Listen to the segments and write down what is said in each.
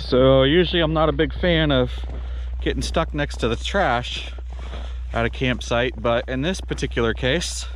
So usually I'm not a big fan of getting stuck next to the trash at a campsite, but in this particular case,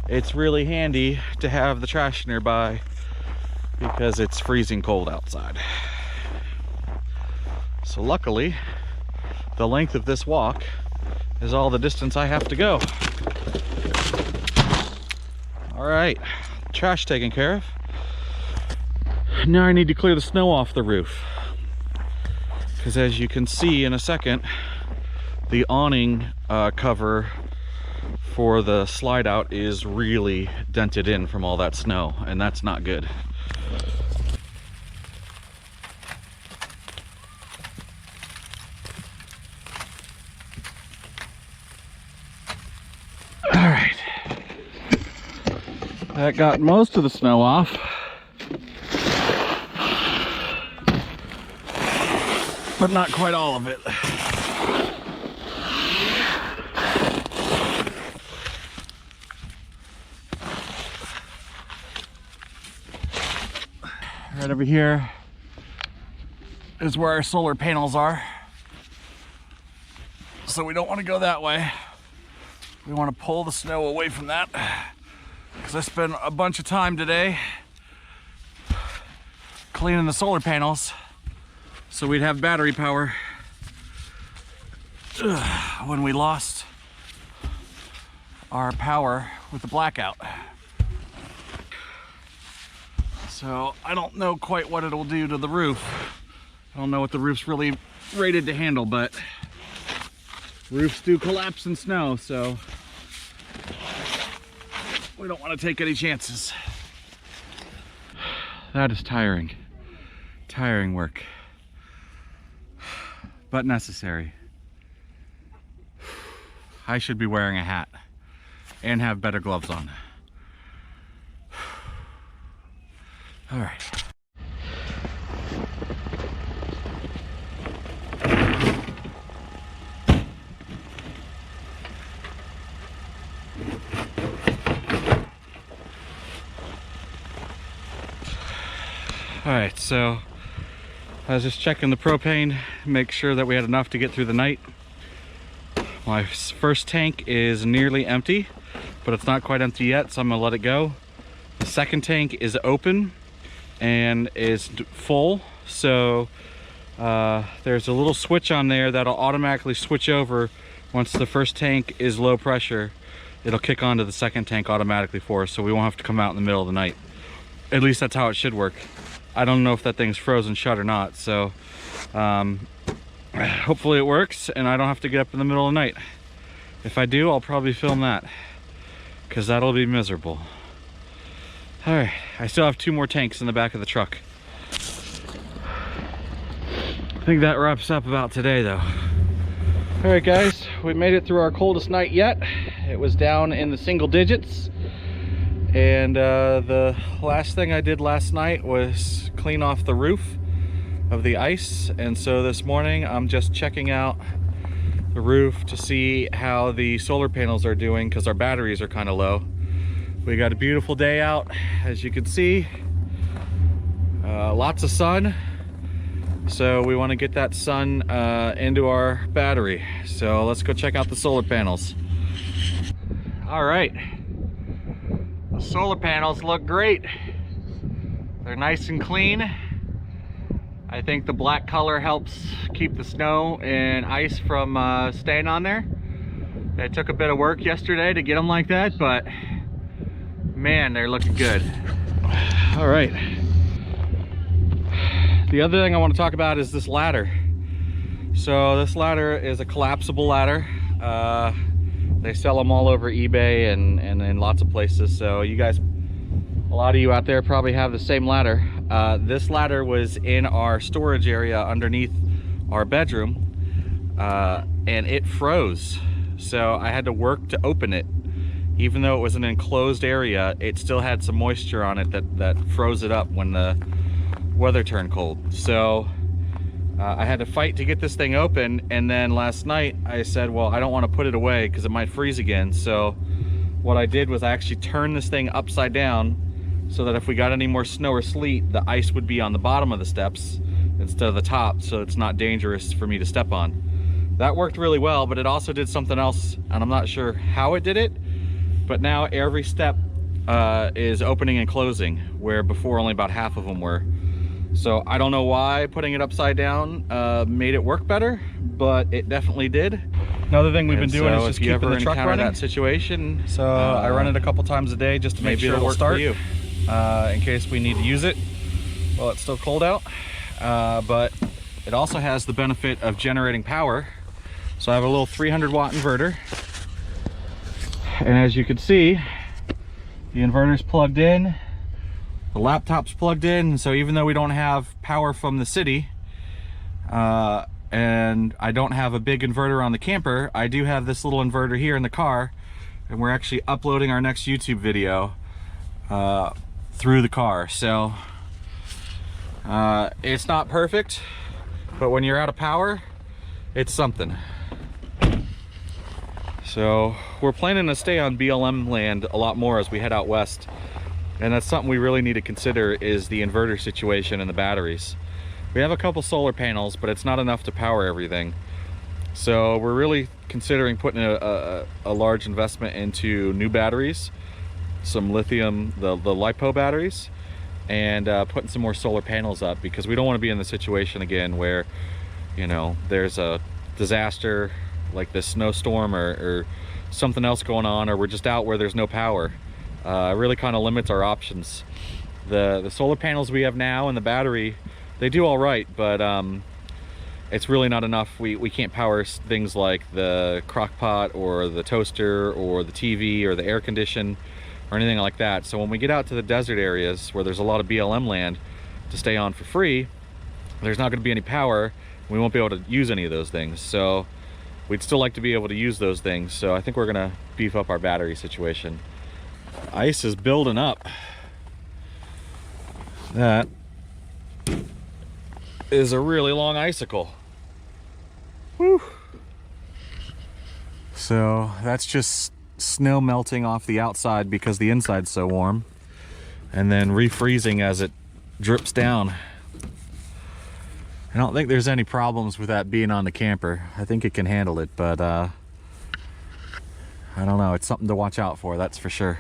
it's really handy to have the trash nearby because it's freezing cold outside. So luckily, the length of this walk is all the distance I have to go. All right, trash taken care of. Now I need to clear the snow off the roof, because as you can see in a second, the awning cover for the slide out is really dented in from all that snow, and that's not good. All right, that got most of the snow off. But not quite all of it. Right over here is where our solar panels are. So we don't want to go that way. We want to pull the snow away from that, because I spent a bunch of time today cleaning the solar panels so we'd have battery power when we lost our power with the blackout. So I don't know quite what it'll do to the roof. I don't know what the roof's really rated to handle, but roofs do collapse in snow, so we don't want to take any chances. That is tiring. Tiring work, but necessary. I should be wearing a hat and have better gloves on. All right. All right, so I was just checking the propane, make sure that we had enough to get through the night. My first tank is nearly empty, but it's not quite empty yet, so I'm gonna let it go. The second tank is open and is full, so there's a little switch on there that'll automatically switch over once the first tank is low pressure. It'll kick onto the second tank automatically for us, so we won't have to come out in the middle of the night. At least that's how it should work. I don't know if that thing's frozen shut or not, so hopefully it works and I don't have to get up in the middle of the night. If I do, I'll probably film that, because that'll be miserable. All right, I still have 2 more tanks in the back of the truck. I think that wraps up about today though. All right guys, we made it through our coldest night yet. It was down in the single digits. And the last thing I did last night was clean off the roof of the ice. And so this morning I'm just checking out the roof to see how the solar panels are doing, because our batteries are kind of low. We got a beautiful day out, as you can see. Lots of sun. So we want to get that sun into our battery. So let's go check out the solar panels. All right. The solar panels look great. They're nice and clean. I think the black color helps keep the snow and ice from staying on there. It took a bit of work yesterday to get them like that, but man, they're looking good. All right. The other thing I want to talk about is this ladder. So this ladder is a collapsible ladder. They sell them all over eBay and in lots of places. So you guys, a lot of you out there probably have the same ladder. This ladder was in our storage area underneath our bedroom, and it froze. So I had to work to open it. Even though it was an enclosed area, it still had some moisture on it that froze it up when the weather turned cold. So I had to fight to get this thing open, and then last night I said, well, I don't want to put it away because it might freeze again. So what I did was I actually turned this thing upside down so that if we got any more snow or sleet, the ice would be on the bottom of the steps instead of the top, so it's not dangerous for me to step on. That worked really well, but it also did something else, and I'm not sure how it did it, but now every step is opening and closing, where before only about half of them were. So I don't know why putting it upside down made it work better, but it definitely did. Another thing we've been doing is just keeping the truck running. That situation, so I run it a couple times a day just to make sure it'll start in case we need to use it while it's still cold out. But it also has the benefit of generating power. So I have a little 300 watt inverter, and as you can see, the inverter's plugged in, the laptop's plugged in, so even though we don't have power from the city, and I don't have a big inverter on the camper, I do have this little inverter here in the car, and we're actually uploading our next YouTube video through the car. So it's not perfect, but when you're out of power, it's something. So we're planning to stay on BLM land a lot more as we head out west, and that's something we really need to consider, is the inverter situation and the batteries. We have a couple solar panels, but it's not enough to power everything. So we're really considering putting a large investment into new batteries, some lithium, the LiPo batteries, and putting some more solar panels up, because we don't want to be in the situation again where, you know, there's a disaster like this snowstorm or something else going on, or we're just out where there's no power. It really kind of limits our options. The solar panels we have now and the battery, they do all right, but it's really not enough. We can't power things like the crock pot or the toaster or the TV or the air condition or anything like that. So when we get out to the desert areas where there's a lot of BLM land to stay on for free, there's not going to be any power. We won't be able to use any of those things. So we'd still like to be able to use those things. So I think we're gonna beef up our battery situation. Ice is building up. That is a really long icicle. Whew. So that's just snow melting off the outside because the inside's so warm, and then refreezing as it drips down. I don't think there's any problems with that being on the camper. I think it can handle it, but I don't know. It's something to watch out for, that's for sure.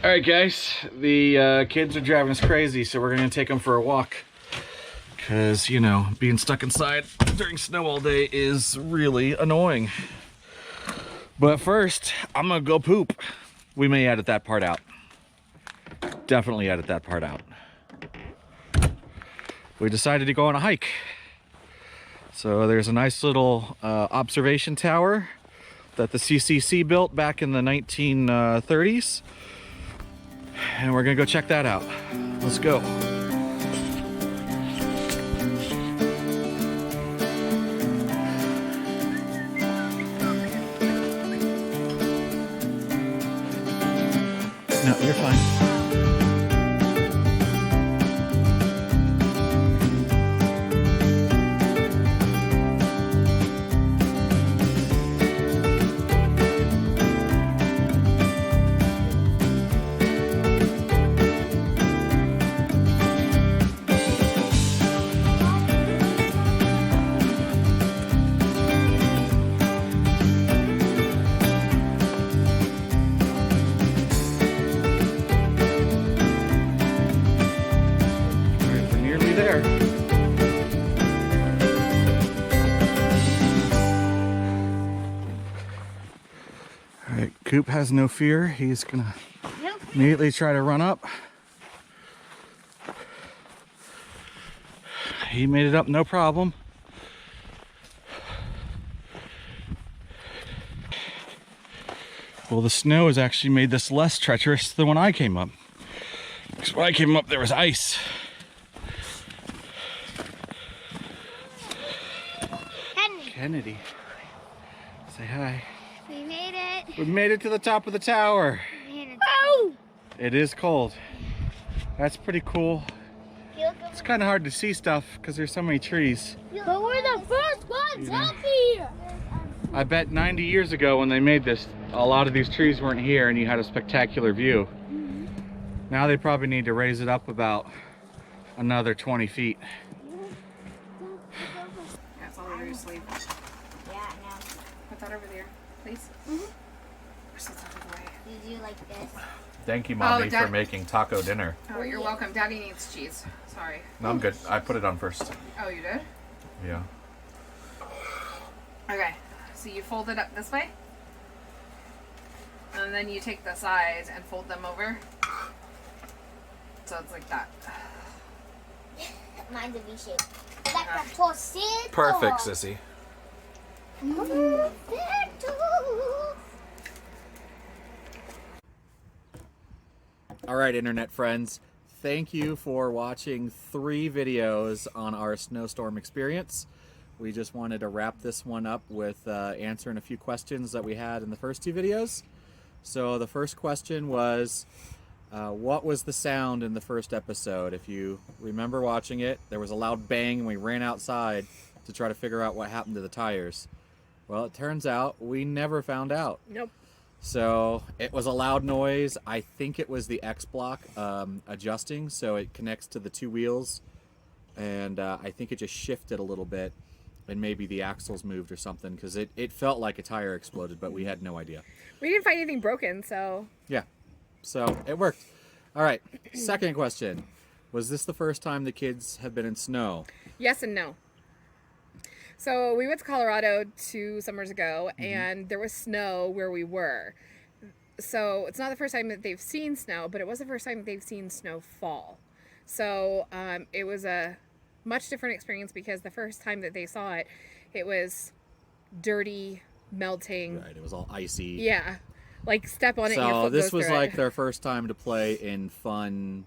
All right, guys, the kids are driving us crazy, so we're gonna take them for a walk, because, you know, being stuck inside during snow all day is really annoying. But first, I'm gonna go poop. We may edit that part out. Definitely edit that part out. We decided to go on a hike. So there's a nice little observation tower that the CCC built back in the 1930s. And we're gonna go check that out. Let's go. No, you're fine. There. All right, Coop has no fear. He's gonna immediately try to run up. He made it up no problem. Well, the snow has actually made this less treacherous than when I came up. Because when I came up, there was ice. Kennedy, say hi. We made it. it. We made it to the top of the tower. Oh! It is cold. That's pretty cool. It's kind of hard to see stuff because there's so many trees. But we're the first ones up here. I bet 90 years ago when they made this, a lot of these trees weren't here and you had a spectacular view. Now they probably need to raise it up about another 20 feet. That's all over your sleeve. Yeah, no. Put that over there, please. We're so out of the way. You do like this. Thank you, Mommy, for making taco dinner. Oh, you're welcome. Daddy needs cheese. Sorry. No, I'm good. I put it on first. Oh, you did? Yeah. Okay. So you fold it up this way. And then you take the sides and fold them over. So it's like that. Mine's a V shape. Like a torcito. Perfect, sissy. All right, internet friends. Thank you for watching 3 videos on our snowstorm experience. We just wanted to wrap this one up with answering a few questions that we had in the first 2 videos. So the first question was, what was the sound in the first episode? If you remember watching it, there was a loud bang and we ran outside to try to figure out what happened to the tires. Well, it turns out we never found out. Nope. So it was a loud noise. I think it was the X block adjusting, so it connects to the 2 wheels, and I think it just shifted a little bit, and maybe the axles moved or something, because it felt like a tire exploded, but we had no idea. We didn't find anything broken, so. Yeah, so it worked. All right, second question. Was this the first time the kids have been in snow? Yes and no. So we went to Colorado 2 summers ago, and there was snow where we were. So it's not the first time that they've seen snow, but it was the first time that they've seen snow fall. So it was a much different experience because the first time that they saw it, it was dirty, melting. Right, it was all icy. Yeah, like step on it and your So foot this goes was through like it. their first time to play in fun.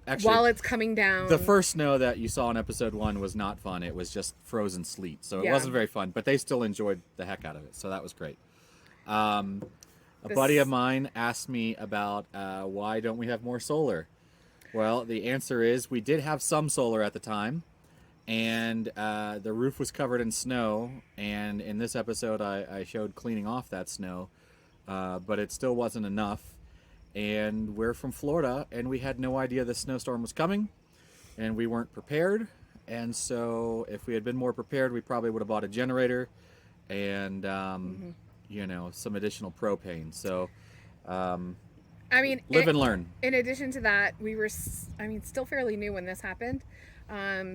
Actually, While it's coming down. the first snow that you saw in episode 1 was not fun. It was just frozen sleet, so it wasn't very fun. But they still enjoyed the heck out of it, so that was great. A buddy of mine asked me about why don't we have more solar? Well, the answer is we did have some solar at the time, and the roof was covered in snow. And in this episode, I showed cleaning off that snow, but it still wasn't enough. And we're from Florida, and we had no idea the snowstorm was coming, and we weren't prepared. And so if we had been more prepared, we probably would have bought a generator and you know, some additional propane. So I mean, live and learn. In addition to that, we were, still fairly new when this happened.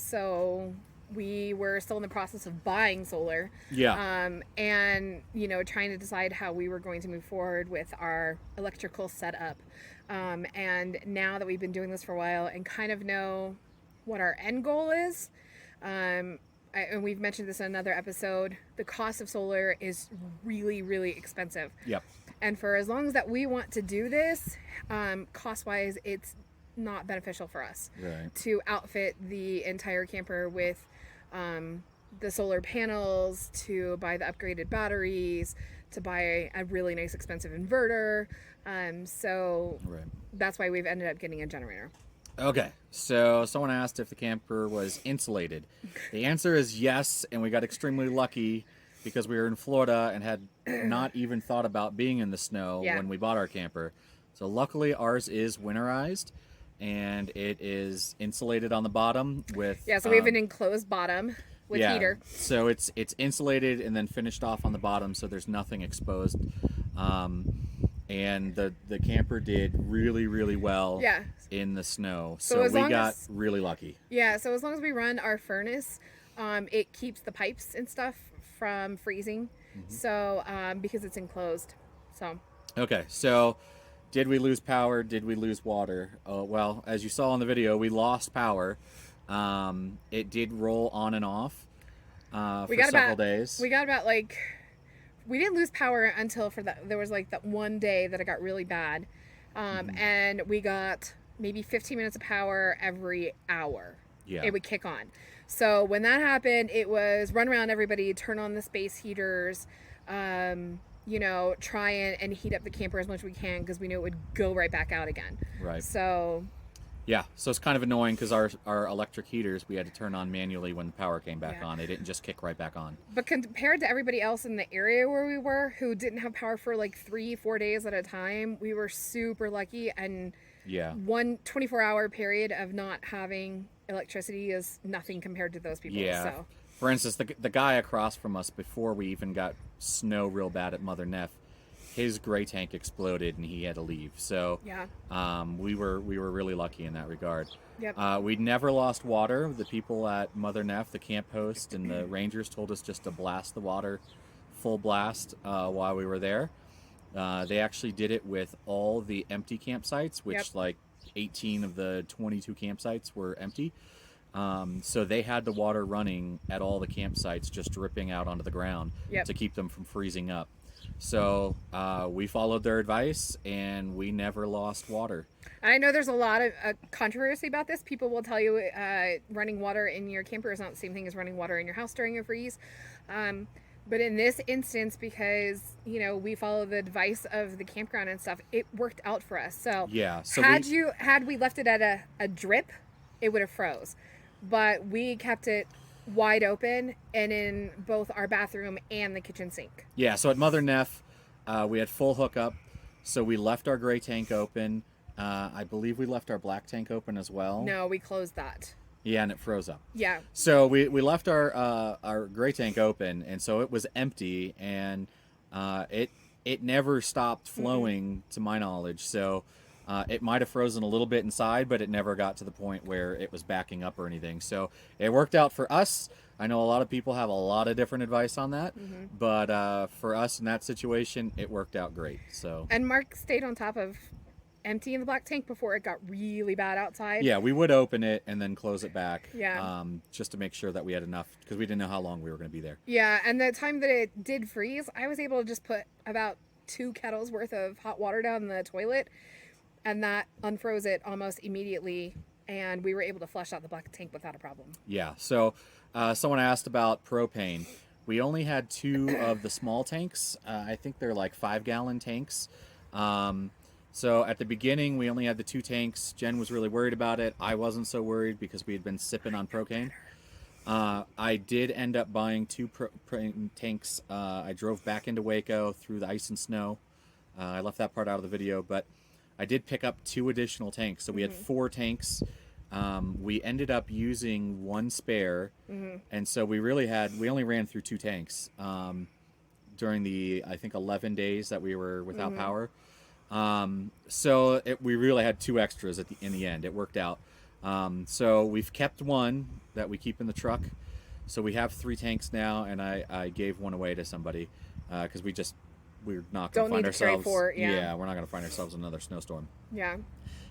So we were still in the process of buying solar. Yeah. And, you know, trying to decide how we were going to move forward with our electrical setup. And now that we've been doing this for a while and kind of know what our end goal is, and we've mentioned this in another episode, the cost of solar is really, really expensive. Yep. And for as long as that we want to do this, cost-wise, it's not beneficial for us to outfit the entire camper with the solar panels, to buy the upgraded batteries, to buy a really nice expensive inverter. So that's why we've ended up getting a generator. Okay, so someone asked if the camper was insulated. The answer is yes, and we got extremely lucky because we were in Florida and had not even thought about being in the snow when we bought our camper. So luckily ours is winterized, and it is insulated on the bottom with... Yeah, so we have an enclosed bottom with heater. So it's insulated and then finished off on the bottom, so there's nothing exposed. And the camper did really, really well in the snow. So we got really lucky. Yeah, so as long as we run our furnace, it keeps the pipes and stuff from freezing. So because it's enclosed. So okay, so did we lose power? Did we lose water? Well, as you saw in the video, we lost power. It did roll on and off for several days. We got about we didn't lose power until there was that one day that it got really bad. And we got maybe 15 minutes of power every hour. Yeah. It would kick on. So when that happened, it was run around everybody, turn on the space heaters, you know, try and heat up the camper as much as we can because we knew it would go right back out again. Right. So Yeah, so it's kind of annoying because our electric heaters we had to turn on manually when the power came back Yeah. on. They didn't just kick right back on. but compared to everybody else in the area where we were who didn't have power for like 3-4 days at a time, we were super lucky. And Yeah. one 24-hour period of not having electricity is nothing compared to those people. Yeah. So For instance, the guy across from us before we even got snow real bad at Mother Neff, his gray tank exploded and he had to leave. So yeah. we were really lucky in that regard. Yep. We never lost water. The people at Mother Neff, the camp host, and the rangers told us just to blast the water, full blast, while we were there. They actually did it with all the empty campsites, which Yep. like 18 of the 22 campsites were empty. So they had the water running at all the campsites, just dripping out onto the ground Yep. to keep them from freezing up. So we followed their advice, and we never lost water. I know there's a lot of controversy about this. People will tell you running water in your camper is not the same thing as running water in your house during a freeze. But in this instance, because, you know, we follow the advice of the campground and stuff, it worked out for us. So Yeah. So had we left it at a drip, it would have froze. But we kept it wide open and in both our bathroom and the kitchen sink. Yeah, so at Mother Neff, we had full hookup, so we left our gray tank open. I believe we left our black tank open as well. No, we closed that. Yeah, and it froze up. Yeah. So we left our gray tank open, and so it was empty, and it never stopped flowing to my knowledge. So it might have frozen a little bit inside, but it never got to the point where it was backing up or anything. So it worked out for us. I know a lot of people have a lot of different advice on that, but for us in that situation, it worked out great. So And Mark stayed on top of emptying the black tank before it got really bad outside. yeah, we would open it and then close it back, Yeah. just to make sure that we had enough, because we didn't know how long we were going to be there. Yeah, and the time that it did freeze, I was able to just put about 2 kettles worth of hot water down the toilet, and that unfroze it almost immediately, and we were able to flush out the black tank without a problem. Yeah, so someone asked about propane. We only had 2 of the small tanks. I think they're like 5-gallon tanks. So at the beginning, we only had the 2 tanks. Jen was really worried about it. I wasn't so worried because we had been sipping on propane. I did end up buying 2 propane tanks. I drove back into Waco through the ice and snow. I left that part out of the video, but I did pick up 2 additional tanks. So we had 4 tanks. We ended up using 1 spare, and so we only ran through 2 tanks during the, I think, 11 days that we were without power. So we really had 2 extras in the end. It worked out. So we've kept 1 that we keep in the truck. So we have 3 tanks now, and I gave 1 away to somebody because we're not going to find ourselves. Yeah, we're not going to find ourselves in another snowstorm. Yeah.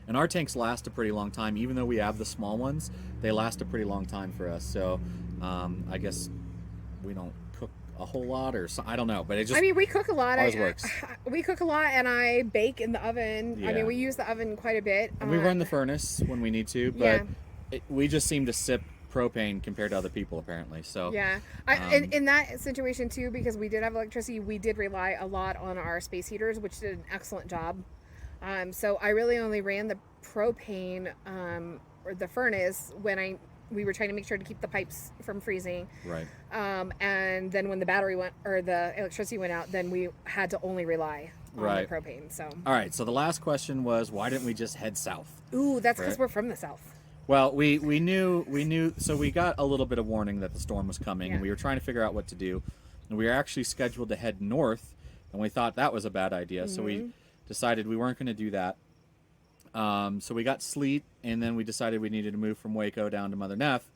And our tanks last a pretty long time, even though we have the small ones. They last a pretty long time for us. So I guess we don't cook a whole lot, or so, I don't know. But it just, I mean, we cook a lot. always works. We cook a lot, and I bake in the oven. I Yeah. mean, we use the oven quite a bit. And we run the furnace when we need to, but we just seem to sip propane compared to other people, apparently. So Yeah. In that situation, too, because we did have electricity, we did rely a lot on our space heaters, which did an excellent job. So I really only ran the propane or the furnace when we were trying to make sure to keep the pipes from freezing. right. And then when the battery went, or the electricity went out, then we had to only rely on Right. the propane. So, All right. So the last question was, why didn't we just head south? ooh, that's because Right. we're from the south. Well, we knew, so we got a little bit of warning that the storm was coming, and Yeah. we were trying to figure out what to do. And we were actually scheduled to head north, and we thought that was a bad idea, so we decided we weren't going to do that. So we got sleet, and then we decided we needed to move from Waco down to Mother Neff,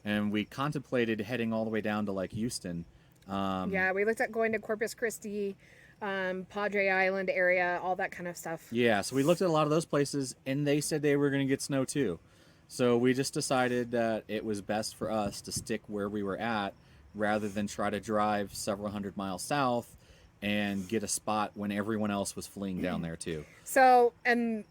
and we contemplated heading all the way down to like Houston. Yeah, we looked at going to Corpus Christi, Padre Island area, all that kind of stuff. Yeah, so we looked at a lot of those places, and they said they were going to get snow too. So we just decided that it was best for us to stick where we were at rather than try to drive several hundred miles south and get a spot when everyone else was fleeing down there too. So, and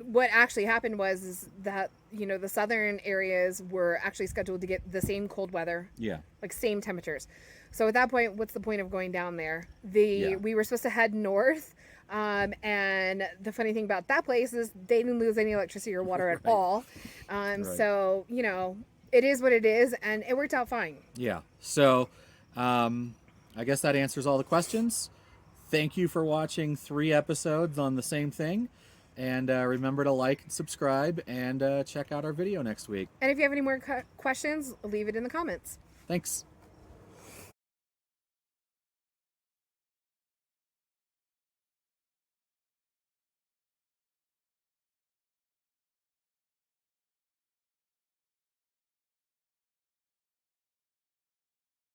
what actually happened was that, you know, the southern areas were actually scheduled to get the same cold weather, Yeah. like same temperatures. So at that point, what's the point of going down there? Yeah. We were supposed to head north, and the funny thing about that place is they didn't lose any electricity or water at all. So you know, it is what it is, and it worked out fine. Yeah. So, I guess that answers all the questions. Thank you for watching 3 episodes on the same thing. And remember to like and subscribe and check out our video next week. And if you have any more questions, leave it in the comments. Thanks.